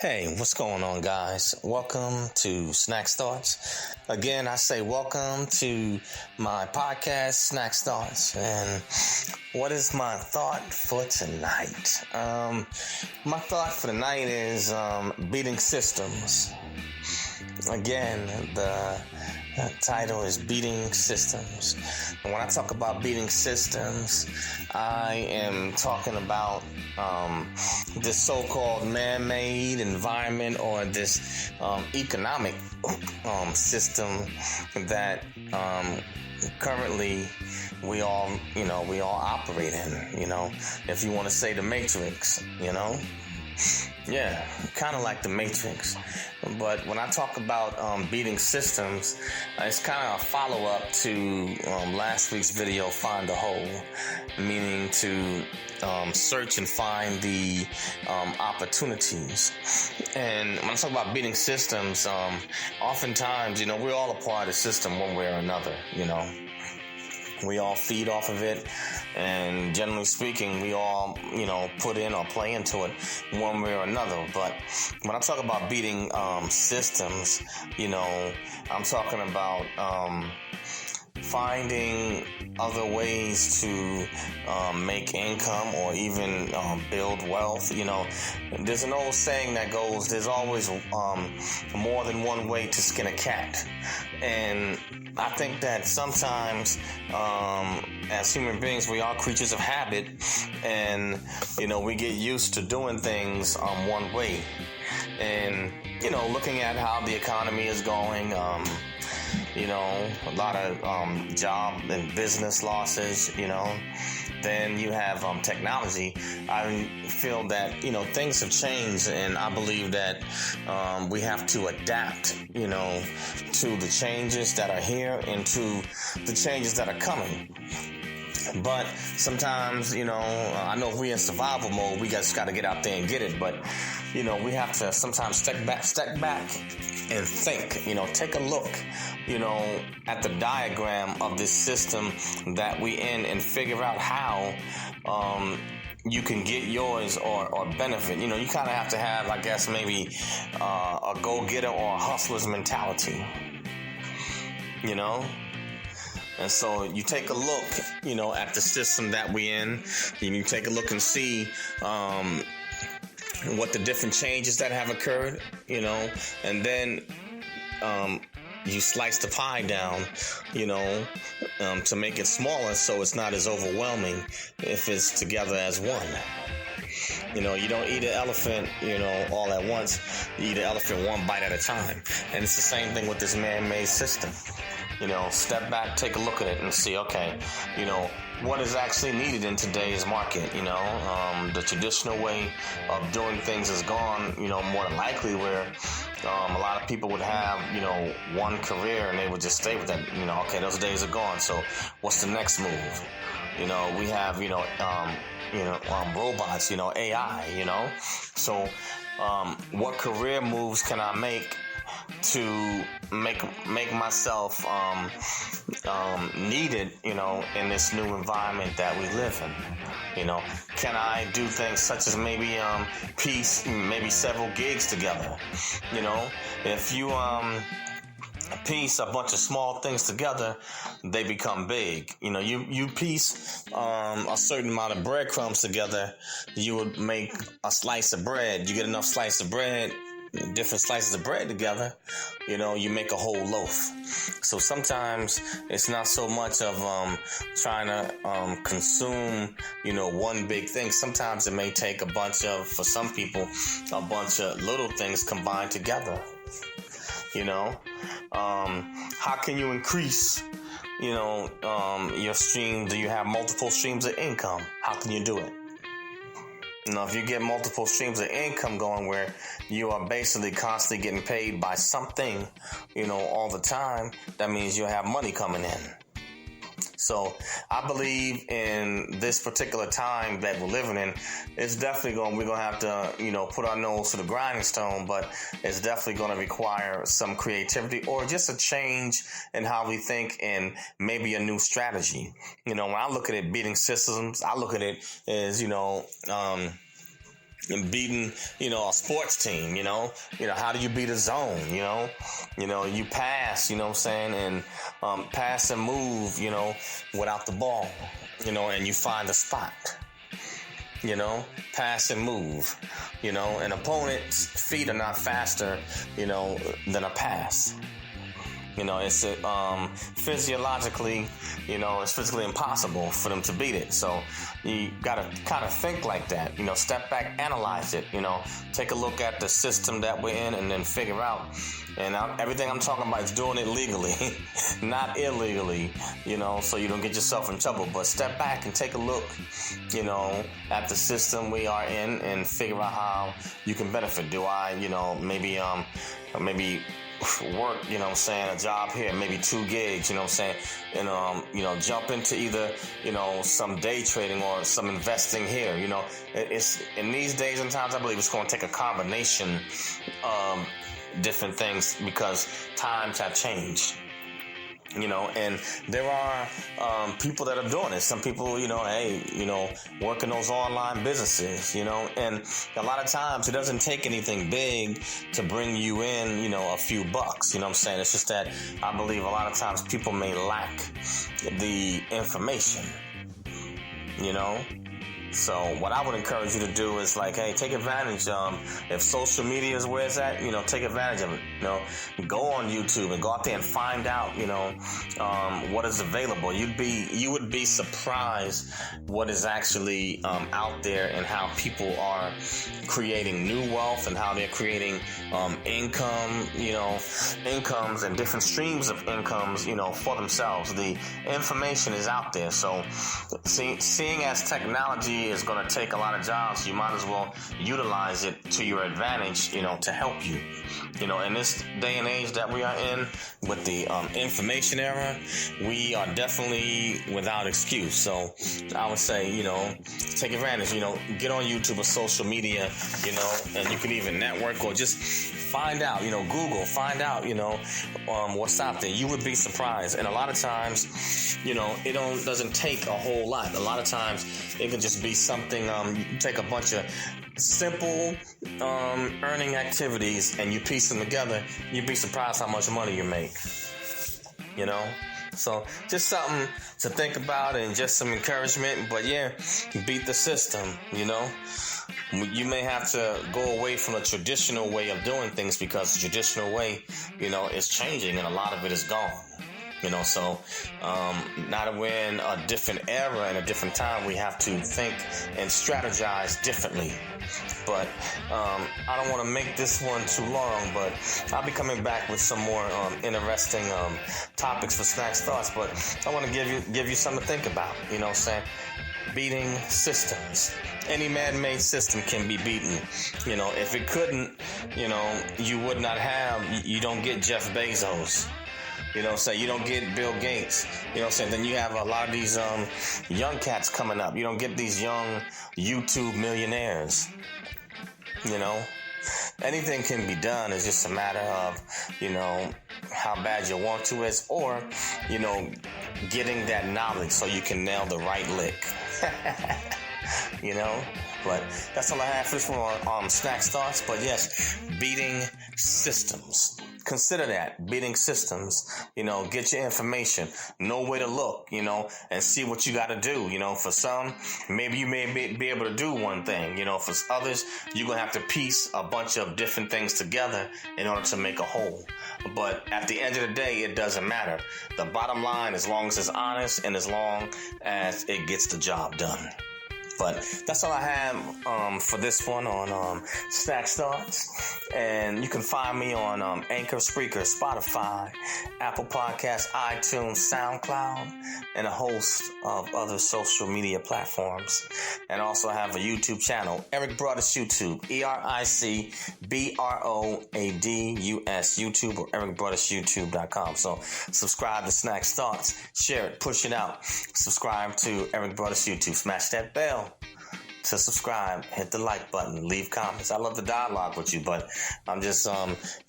Hey, what's going on, guys? Welcome to Snakz Thoughts. Again, I say welcome to my podcast, Snakz Thoughts. And what is my thought for tonight? My thought for tonight is beating systems. Again, the title is Beating Systems. And when I talk about beating systems, I am talking about this so-called man-made environment or this economic system that currently we all operate in, if you want to say the Matrix, Yeah, kind of like the Matrix. But when I talk about beating systems, it's kind of a follow-up to last week's video, Find the Hole, meaning to search and find the opportunities. And when I talk about beating systems, oftentimes, we're all a part of the system one way or another, We all feed off of it, and generally speaking, we all, put in or play into it one way or another. But when I talk about beating systems, I'm talking about finding other ways to make income or even build wealth. There's an old saying that goes, there's always more than one way to skin a cat. And I think that sometimes as human beings, we are creatures of habit, and we get used to doing things one way. And looking at how the economy is going, a lot of job and business losses, Then you have technology. I feel that, things have changed, and I believe that we have to adapt, to the changes that are here and to the changes that are coming. But sometimes, I know if we're in survival mode, we just got to get out there and get it. But, we have to sometimes step back and think, take a look, at the diagram of this system that we in and figure out how you can get yours or benefit. You kind of have to have, I guess, maybe a go-getter or a hustler's mentality, And so you take a look, at the system that we in, and you take a look and see what the different changes that have occurred, and then you slice the pie down, to make it smaller so it's not as overwhelming if it's together as one. You don't eat an elephant, all at once. You eat an elephant one bite at a time. And it's the same thing with this man-made system. Step back, take a look at it and see, okay, what is actually needed in today's market. The traditional way of doing things is gone, more than likely, where a lot of people would have, one career and they would just stay with that. Okay, those days are gone. So what's the next move? We have, robots, AI, So what career moves can I make to make myself needed, in this new environment that we live in? Can I do things such as maybe piece maybe several gigs together? If you piece a bunch of small things together, they become big. You piece a certain amount of breadcrumbs together, you would make a slice of bread. You get enough slice of bread, different slices of bread together, you make a whole loaf. So sometimes it's not so much of trying to consume, one big thing. Sometimes it may take for some people, a bunch of little things combined together. How can you increase, your stream? Do you have multiple streams of income? How can you do it? If you get multiple streams of income going where you are basically constantly getting paid by something, all the time, that means you have money coming in. So I believe in this particular time that we're living in, it's definitely we're going to have to, put our nose to the grindstone, but it's definitely going to require some creativity or just a change in how we think and maybe a new strategy. When I look at it, beating systems, I look at it as, and beating, a sports team, how do you beat a zone, you pass, what I'm saying, and pass and move, without the ball, and you find a spot, pass and move, an opponent's feet are not faster, than a pass. It's physiologically, it's physically impossible for them to beat it. So you got to kind of think like that, step back, analyze it, take a look at the system that we're in and then figure out. And everything I'm talking about is doing it legally, not illegally, so you don't get yourself in trouble. But step back and take a look, at the system we are in and figure out how you can benefit. Do I, maybe work, a job here, maybe 2 gigs, and, jump into either, some day trading or some investing here, it's in these days and times, I believe it's going to take a combination of different things because times have changed. And there are people that are doing it. Some people, working those online businesses, and a lot of times it doesn't take anything big to bring you in, a few bucks. It's just that I believe a lot of times people may lack the information, So what I would encourage you to do is take advantage. If social media is where it's at, take advantage of it. Go on YouTube and go out there and find out, what is available. You would be surprised what is actually out there and how people are creating new wealth and how they're creating income, incomes and different streams of incomes, for themselves. The information is out there. So seeing as technology is going to take a lot of jobs, you might as well utilize it to your advantage, to help you. In this day and age that we are in with the information era, we are definitely without excuse. So I would say, take advantage, get on YouTube or social media, and you can even network or just find out, Google, find out, what's out there. You would be surprised. And a lot of times, it doesn't take a whole lot. A lot of times it can just be something, you take a bunch of simple earning activities and you piece them together, you'd be surprised how much money you make. So just something to think about and just some encouragement. But yeah, beat the system, You may have to go away from the traditional way of doing things because the traditional way, is changing and a lot of it is gone. So now that we're in a different era and a different time, we have to think and strategize differently. But I don't want to make this one too long, but I'll be coming back with some more interesting topics for Snakz Thoughts. But I want to give you something to think about, beating systems. Any man-made system can be beaten. If it couldn't, you would not have, you don't get Jeff Bezos. You don't get Bill Gates. Then you have a lot of these young cats coming up. You don't get these young YouTube millionaires. Anything can be done. It's just a matter of, how bad you want to is, or, getting that knowledge so you can nail the right lick. But that's all I have for this one on Snakz Thoughts. But yes, beating systems. Consider that, beating systems, get your information, know where to look, and see what you got to do. For some, maybe you may be able to do one thing, for others, you're going to have to piece a bunch of different things together in order to make a whole. But at the end of the day, it doesn't matter. The bottom line, as long as it's honest and as long as it gets the job done. But that's all I have for this one on Snakz Thoughts. And you can find me on Anchor, Spreaker, Spotify, Apple Podcasts, iTunes, SoundCloud, and a host of other social media platforms. And also have a YouTube channel, Eric Broadus YouTube, EricBroadus YouTube, or EricBroadusYouTube.com. So subscribe to Snakz Thoughts, share it, push it out. Subscribe to Eric Broadus YouTube, smash that bell to subscribe, hit the like button, leave comments. I love the dialogue with you, but I'm just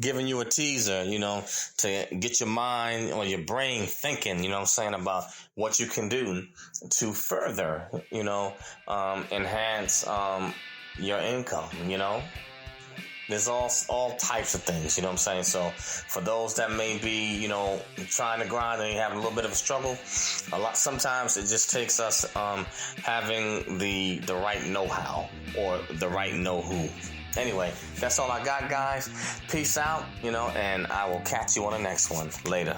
giving you a teaser, to get your mind or your brain thinking, about what you can do to further, enhance your income, There's all types of things, you know what I'm saying? So for those that may be, trying to grind and you have a little bit of a struggle, sometimes it just takes us having the right know-how or the right know-who. Anyway, that's all I got, guys. Peace out, and I will catch you on the next one. Later.